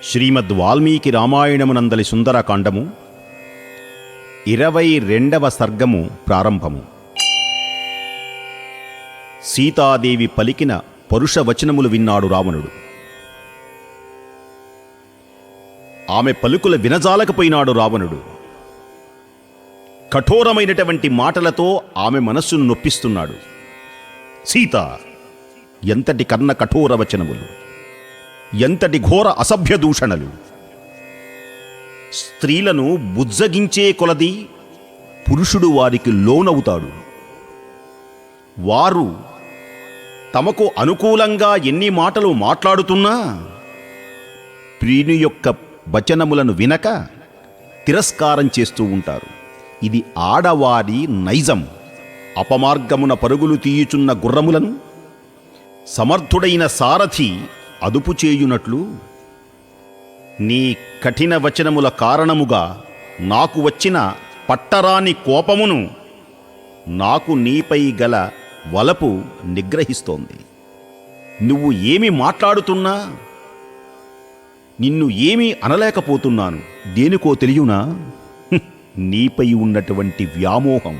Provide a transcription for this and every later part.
శ్రీమద్ వాల్మీకి రామాయణమునందలి సుందరకాండము 22వ సర్గము ప్రారంభము. సీతాదేవి పలికిన పరుష వచనములు విన్నాడు రావణుడు. ఆమె పలుకుల వినజాలకపోయినాడు రావణుడు. కఠోరమైనటువంటి మాటలతో ఆమె మనస్సును నొప్పిస్తున్నాడు. సీత, ఎంతటి కర్ణ కఠోర వచనములు, ఎంతటి ఘోర అసభ్య దూషణలు! స్త్రీలను బుజ్జగించే కొలది పురుషుడు వారికి లోనవుతాడు. వారు తమకు అనుకూలంగా ఎన్ని మాటలు మాట్లాడుతున్నా ప్రియుని యొక్క వచనములను వినక తిరస్కారం చేస్తూ ఉంటారు. ఇది ఆడవారి నైజం. అపమార్గమున పరుగులు తీయుచున్న గుర్రములను సమర్థుడైన సారథి అదుపు చేయునట్లు నీ కఠిన వచనముల కారణముగా నాకు వచ్చిన పట్టరాని కోపమును నాకు నీపై గల వలపు నిగ్రహిస్తోంది. నువ్వు ఏమి మాట్లాడుతున్నా నిన్ను ఏమీ అనలేకపోతున్నాను. దేనికో తెలియనా? నీపై ఉన్నటువంటి వ్యామోహం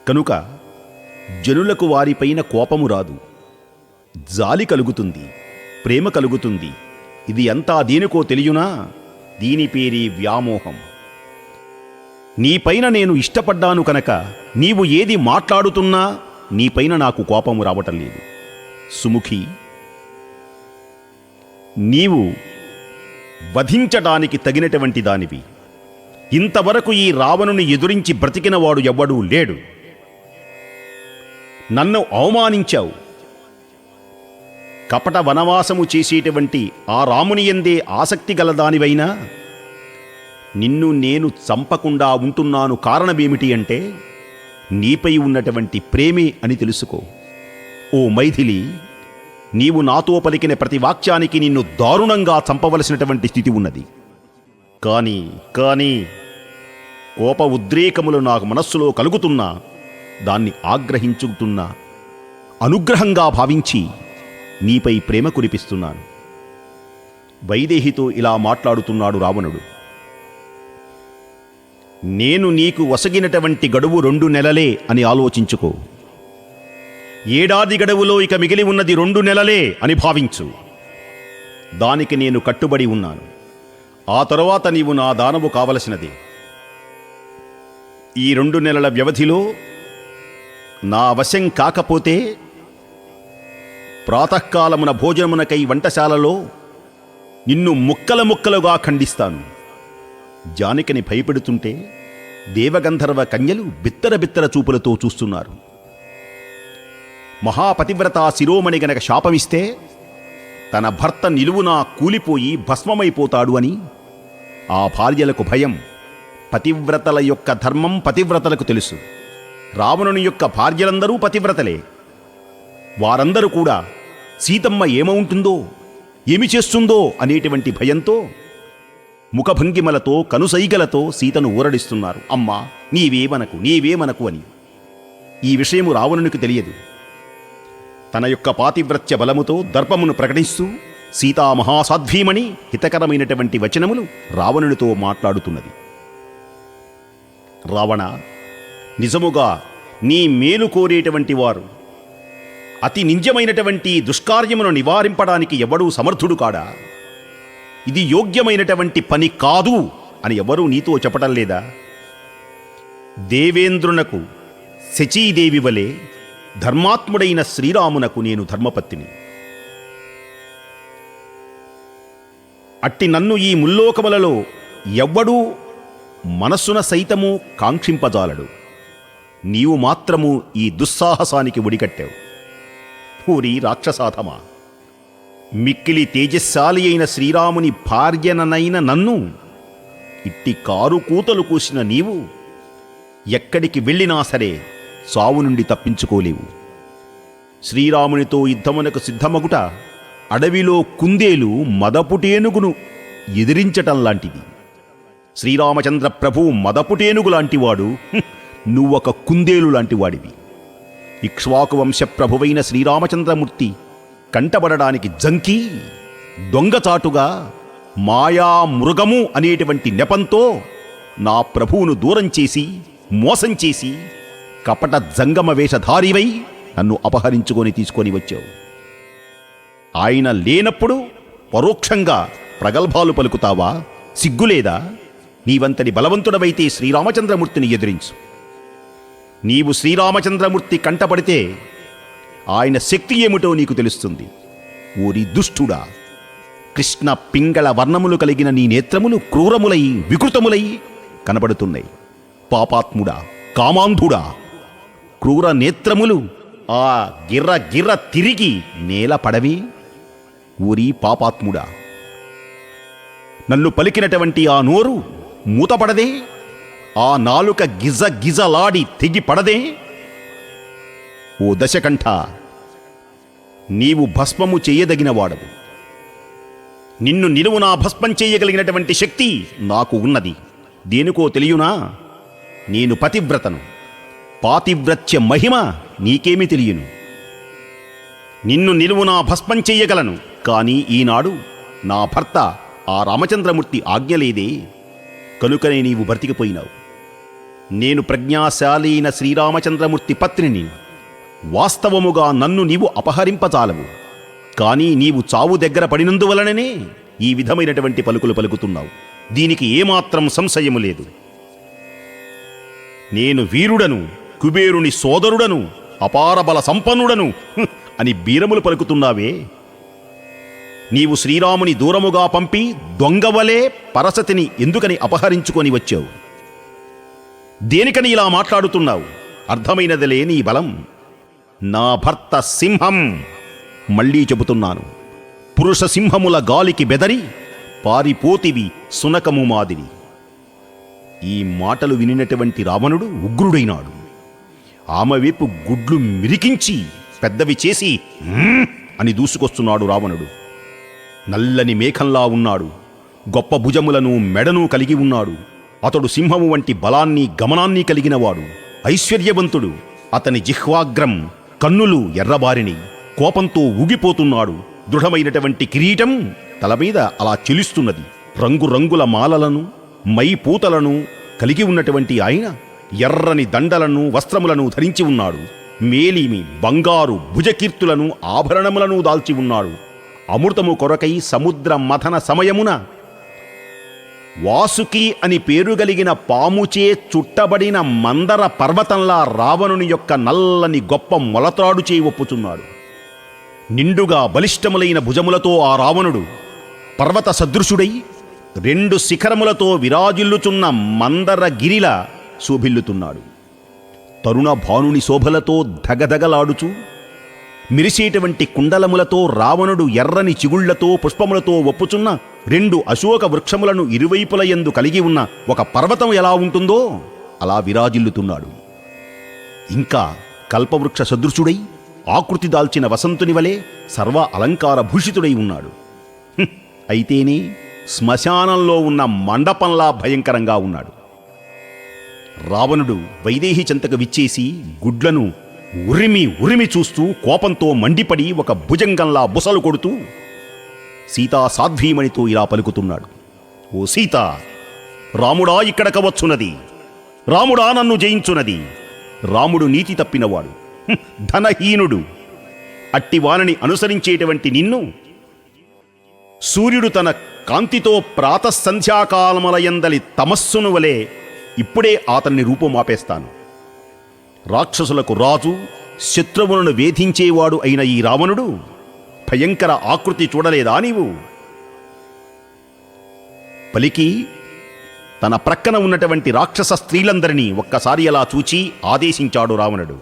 కనుక జనులకు వారిపైన కోపము రాదు, జాలి కలుగుతుంది, ప్రేమ కలుగుతుంది. ఇది అంతా దేనికో తెలియనా? దీని పేరే వ్యామోహం. నీపైన నేను ఇష్టపడ్డాను కనుక నీవు ఏది మాట్లాడుతున్నా నీపైన నాకు కోపము రావటం లేదు. సుముఖి, నీవు వధించడానికి తగినటువంటి దానివి. ఇంతవరకు ఈ రావణుని ఎదురించి బ్రతికినవాడు ఎవ్వడూ లేడు. నన్ను అవమానించావు. కపట వనవాసము చేసేటువంటి ఆ రాముని యందే ఆసక్తి గలదానివైనా నిన్ను నేను చంపకుండా ఉంటున్నాను. కారణమేమిటి అంటే నీపై ఉన్నటువంటి ప్రేమే అని తెలుసుకో. ఓ మైథిలి, నీవు నాతో పలికిన ప్రతి వాక్యానికి నిన్ను దారుణంగా చంపవలసినటువంటి స్థితి ఉన్నది. కానీ కోప ఉద్రేకములు నాకు మనస్సులో కలుగుతున్నా దాన్ని ఆగ్రహించుతున్నా అనుగ్రహంగా భావించి నీపై ప్రేమ కురిపిస్తున్నాను. వైదేహితో ఇలా మాట్లాడుతున్నాడు రావణుడు. నేను నీకు వసగినటువంటి గడువు 2 నెలలే అని ఆలోచించుకో. ఏడాది గడువులో ఇక మిగిలి ఉన్నది 2 నెలలే అని భావించు. దానికి నేను కట్టుబడి ఉన్నాను. ఆ తరువాత నీవు నా దానవు కావలసినది. ఈ 2 నెలల వ్యవధిలో నా వశం కాకపోతే ప్రాతకాలమున భోజనమునకై వంటశాలలో నిన్ను ముక్కలుగా ఖండిస్తాను. జానకిని భయపెడుతుంటే దేవగంధర్వ కన్యలు బిత్తర చూపులతో చూస్తున్నారు. మహాపతివ్రత శిరోమణి గనక శాపమిస్తే తన భర్త నిలువునా కూలిపోయి భస్మమైపోతాడు అని ఆ భార్యలకు భయం. పతివ్రతల యొక్క ధర్మం పతివ్రతలకు తెలుసు. రావణుని యొక్క భార్యలందరూ పతివ్రతలే. వారందరూ కూడా సీతమ్మ ఏమవుతుందో, ఏమి చేస్తుందో అనేటువంటి భయంతో ముఖభంగిమలతో కనుసైగలతో సీతను ఊరడిస్తున్నారు. అమ్మా, నీవేమనకు అని. ఈ విషయము రావణునికి తెలియదు. తన యొక్క పాతివ్రత్య బలముతో దర్పమును ప్రకటిస్తూ సీతామహాసాధ్వీమణి హితకరమైనటువంటి వచనములు రావణునితో మాట్లాడుతున్నది. రావణ, నిజముగా నీ మేలు కోరేటువంటి వారు అతి నింజమైనటువంటి దుష్కార్యమును నివారింపడానికి ఎవడూ సమర్థుడు కాడా? ఇది యోగ్యమైనటువంటి పని కాదు అని ఎవరూ నీతో చెప్పటం లేదా? దేవేంద్రునకు శచీదేవి వలె ధర్మాత్ముడైన శ్రీరామునకు నేను ధర్మపత్నిని. అట్టి నన్ను ఈ ముల్లోకములలో ఎవ్వడూ మనస్సున సైతము కాంక్షింపజాలడు. నీవు మాత్రము ఈ దుస్సాహసానికి ఒడికట్టావు. పూరి రాక్షసాధమా, మిక్కిలి తేజస్శాలి అయిన శ్రీరాముని భార్యననైన నన్ను ఇట్టి కారు కూతలు కూసిన నీవు ఎక్కడికి వెళ్ళినా సరే సావు నుండి తప్పించుకోలేవు. శ్రీరామునితో యుద్ధమునకు సిద్ధమగుట అడవిలో కుందేలు మదపుటేనుగును ఎదిరించటం లాంటిది. శ్రీరామచంద్ర ప్రభువు మదపుటేనుగు లాంటివాడు, నువ్వొక కుందేలు లాంటివాడివి. ఇక్ష్వాకు వంశ ప్రభువైన శ్రీరామచంద్రమూర్తి కంటబడడానికి జంకి దొంగచాటుగా మాయా మృగము అనేటువంటి నెపంతో నా ప్రభువును దూరం చేసి మోసం చేసి కపట జంగమ వేషధారివై నన్ను అపహరించుకొని తీసుకొని వచ్చావు. ఆయన లేనప్పుడు పరోక్షంగా ప్రగల్భాలు పలుకుతావా? సిగ్గులేదా? నీవంతటి బలవంతుడవైతే శ్రీరామచంద్రమూర్తిని ఎదిరించు. నీవు శ్రీరామచంద్రమూర్తి కంటపడితే ఆయన శక్తి ఏమిటో నీకు తెలుస్తుంది. ఓరి దుష్టుడా! కృష్ణ పింగళ వర్ణములు కలిగిన నీ నేత్రములు క్రూరములై వికృతములై కనబడుతున్నాయి. పాపాత్ముడా, కామాంధుడా! క్రూర నేత్రములు ఆ గిర్ర గిర్ర తిరిగి నేల పడవి. ఊరి పాపాత్ముడా! నన్ను పలికినటువంటి ఆ నోరు మూతపడదే? ఆ నాలుక గిజ గిజలాడి తెగి పడదే? ఓ దశకంఠ, నీవు భస్మము చేయదగినవాడవు. నిన్ను నిలువునా భస్మం చేయగలిగినటువంటి శక్తి నాకు ఉన్నది. దేనికో తెలియనా? నేను పతివ్రతను. పాతివ్రత్య మహిమ నీకేమి తెలియను? నిన్ను నిలువునా భస్మం చెయ్యగలను. కానీ ఈనాడు నా భర్త ఆ రామచంద్రమూర్తి ఆజ్ఞలేదే, కనుకనే నీవు బ్రతికిపోయినావు. నేను ప్రజ్ఞాశాలి అయిన శ్రీరామచంద్రమూర్తి పత్నిని. వాస్తవముగా నన్ను నీవు అపహరింపజాలవు. కానీ నీవు చావు దగ్గర పడినందువలననే ఈ విధమైనటువంటి పలుకులు పలుకుతున్నావు. దీనికి ఏమాత్రం సంశయము లేదు. నేను వీరుడను, కుబేరుని సోదరుడను, అపారబల సంపన్నుడను అని బీరములు పలుకుతున్నావే. నీవు శ్రీరాముని దూరముగా పంపి దొంగవలే పరసతిని ఎందుకని అపహరించుకొని వచ్చావు? దేనికని ఇలా మాట్లాడుతున్నావు? అర్థమైనదిలే నీ బలం. నా భర్త సింహం. మళ్ళీ చెబుతున్నాను, పురుష సింహముల గాలికి బెదరి పారిపోతివి సునకము మాదిరి. ఈ మాటలు వినినటువంటి రావణుడు ఉగ్రుడైనాడు. ఆమె వైపు గుడ్లు మిరికించి పెద్దవి చేసి అని దూసుకొస్తున్నాడు రావణుడు. నల్లని మేఘంలా ఉన్నాడు. గొప్ప భుజములను మెడను కలిగి ఉన్నాడు. అతడు సింహము వంటి బలాన్ని గమనాన్ని కలిగినవాడు. ఐశ్వర్యవంతుడు. అతని జిహ్వాగ్రం కన్నులు ఎర్రబారిని కోపంతో ఊగిపోతున్నాడు. దృఢమైనటువంటి కిరీటం తల మీద అలా చెలిస్తున్నది. రంగురంగుల మాలలను మై పూతలను కలిగి ఉన్నటువంటి ఆయన ఎర్రని దండలను వస్త్రములను ధరించి ఉన్నాడు. మేలిమి బంగారు భుజకీర్తులను ఆభరణములను దాల్చి ఉన్నాడు. అమృతము కొరకై సముద్ర మథన సమయమున వాసుకి అని పేరుగలిగిన పాముచే చుట్టబడిన మందర పర్వతంలా రావణుని యొక్క నల్లని గొప్ప మొలతాడు చేయి ఒప్పుచున్నాడు. నిండుగా బలిష్టములైన భుజములతో ఆ రావణుడు పర్వత సదృశుడై 2 శిఖరములతో విరాజిల్లుచున్న మందర గిరిలా శోభిల్లుతున్నాడు. తరుణ భానుని శోభలతో ధగధగలాడుచు మిరిసేటువంటి కుండలములతో రావణుడు ఎర్రని చిగుళ్లతో పుష్పములతో ఒప్పుచున్న 2 అశోక వృక్షములను ఇరువైపుల యందు కలిగి ఉన్న ఒక పర్వతం ఎలా ఉంటుందో అలా విరాజిల్లుతున్నాడు. ఇంకా కల్పవృక్ష సదృశుడై ఆకృతి దాల్చిన వసంతుని వలె సర్వ అలంకార భూషితుడై ఉన్నాడు. అయితేనే శ్మశానంలో ఉన్న మండపంలా భయంకరంగా ఉన్నాడు. రావణుడు వైదేహి చెంతకు విచ్చేసి గుడ్లను ఉరిమి ఉరిమి చూస్తూ కోపంతో మండిపడి ఒక భుజంగంలా బుసలు కొడుతూ సీతా సాధ్వీమణితో ఇలా పలుకుతున్నాడు. ఓ సీత, రాముడా ఇక్కడక వచ్చున్నది. రాముడా నన్ను జయించున్నది. రాముడు నీతి తప్పినవాడు, ధనహీనుడు. అట్టివానని అనుసరించేటువంటి నిన్ను సూర్యుడు తన కాంతితో ప్రాతఃసంధ్యాకాలములయందలి తమస్సును వలె ఇప్పుడే అతన్ని రూపుమాపేస్తాను. రాక్షసులకు రాజు, శత్రువులను వేధించేవాడు అయిన ఈ రావణుడు భయంకర ఆకృతి చూడలేదా నీవు? పలికి తన ప్రక్కన ఉన్నటువంటి రాక్షస స్త్రీలందరినీ ఒక్కసారి అలా చూచి ఆదేశించాడు రావణుడు.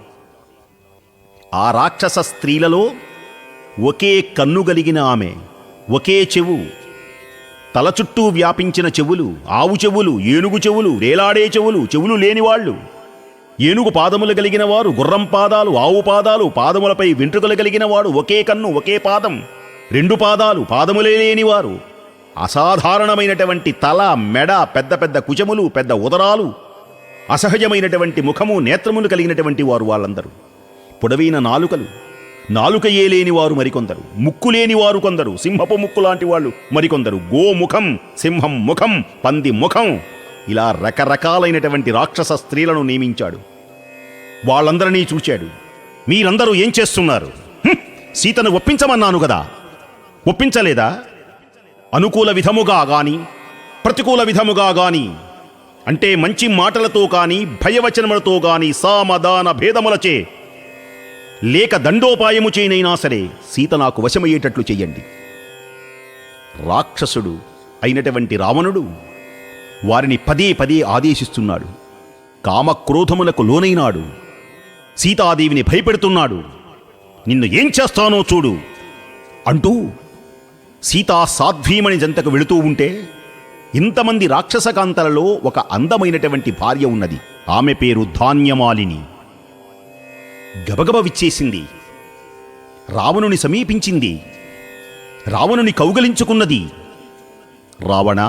ఆ రాక్షస స్త్రీలలో ఒకే కన్ను గలిగిన ఆమె, ఒకే చెవు, తల చుట్టూ వ్యాపించిన చెవులు, ఆవు చెవులు, ఏనుగు చెవులు, రేలాడే చెవులు, చెవులు లేనివాళ్లు, ఏనుగు పాదములు కలిగిన వారు, గుర్రం పాదాలు, ఆవు పాదాలు, పాదములపై వెంట్రుకలు కలిగిన వాడు, ఒకే కన్ను, ఒకే పాదం, 2 పాదాలు, పాదములే లేనివారు, అసాధారణమైనటువంటి తల, మెడ, పెద్ద పెద్ద కుచములు, పెద్ద ఉదరాలు, అసహజమైనటువంటి ముఖము, నేత్రములు కలిగినటువంటి వారు వాళ్ళందరూ. పొడవైన నాలుకలు, నాలుక ఏలేనివారు మరికొందరు, ముక్కు లేనివారు కొందరు, సింహపు ముక్కు లాంటి వాళ్ళు మరికొందరు, గోముఖం, సింహం ముఖం, పంది ముఖం, ఇలా రకరకాలైనటువంటి రాక్షస స్త్రీలను నియమించాడు. వాళ్ళందరినీ చూచాడు. మీరందరూ ఏం చేస్తున్నారు? సీతను ఒప్పించమన్నాను కదా, ఒప్పించలేదా? అనుకూల విధముగా గాని ప్రతికూల విధముగా గాని, అంటే మంచి మాటలతో కాని భయవచనములతో గాని సామదాన భేదములచే లేక దండోపాయము చేయనైనా సరే సీత నాకు వశమయ్యేటట్లు చెయ్యండి. రాక్షసుడు అయినటువంటి రావణుడు వారిని పదే పదే ఆదేశిస్తున్నాడు. కామక్రోధములకు లోనైనాడు. సీతాదేవిని భయపెడుతున్నాడు. నిన్ను ఏం చేస్తానో చూడు అంటూ సీతా సాధ్వీమణి జంతకు వెళుతూ ఉంటే, ఇంతమంది రాక్షసకాంతలలో ఒక అందమైనటువంటి భార్య ఉన్నది. ఆమె పేరు ధాన్యమాలిని. గబగబ విచ్చేసింది. రావణుని సమీపించింది. రావణుని కౌగలించుకున్నది. రావణ,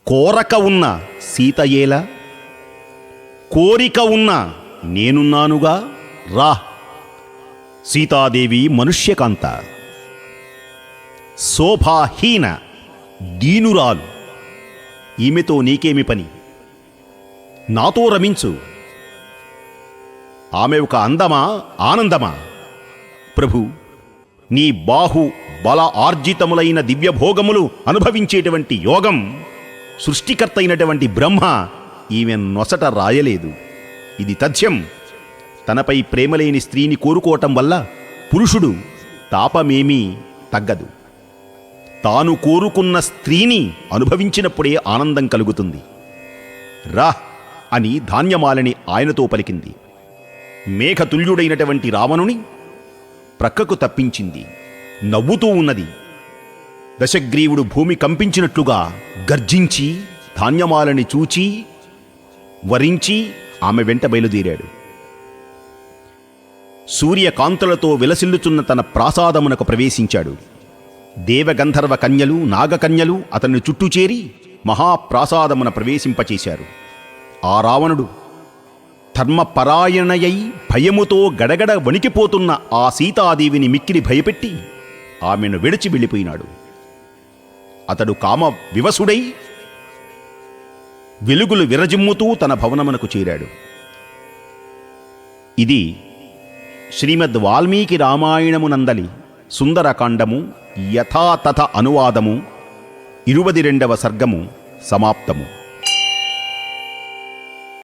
కోరక ఉన్న సీతయేల, కోరిక ఉన్న నేనున్నానుగా, రా. సీతాదేవి మనుష్యకాంత, శోభాహీన, దీనురాలు. ఈమెతో నీకేమి పని? నాతో రమించు. ఆమె ఒక అందమా, ఆనందమా? ప్రభు, నీ బాహు బల ఆర్జితములైన దివ్యభోగములు అనుభవించేటువంటి యోగం సృష్టికర్త అయినటువంటి బ్రహ్మ ఈమె నొసట రాయలేదు. ఇది తథ్యం. తనపై ప్రేమలేని స్త్రీని కోరుకోవటం వల్ల పురుషుడు తాపమేమీ తగ్గదు. తాను కోరుకున్న స్త్రీని అనుభవించినప్పుడే ఆనందం కలుగుతుంది. రా అని ధాన్యమాలని ఆయనతో పలికింది. మేఘతుల్యుడైనటువంటి రావణుని ప్రక్కకు తప్పించింది. నవ్వుతూ ఉన్నది. దశగ్రీవుడు భూమి కంపించినట్లుగా గర్జించి ధాన్యమాలని చూచి వరించి ఆమె వెంట బయలుదేరాడు. సూర్యకాంతులతో విలసిల్లుచున్న తన ప్రాసాదమునకు ప్రవేశించాడు. దేవగంధర్వ కన్యలు, నాగకన్యలు అతన్ని చుట్టూ చేరి మహాప్రాసాదమున ప్రవేశింపచేశారు. ఆ రావణుడు ధర్మపరాయణయై భయముతో గడగడ వణికిపోతున్న ఆ సీతాదేవిని మిక్కిలి భయపెట్టి ఆమెను విడిచి వెళ్ళిపోయినాడు. అతడు కామ వివసుడై వెలుగులు విరజిమ్ముతూ తన భవనమునకు చేరాడు. ఇది శ్రీమద్ వాల్మీకి రామాయణమునందలి సుందరకాండము యథాతథ అనువాదము 22వ సర్గము సమాప్తము.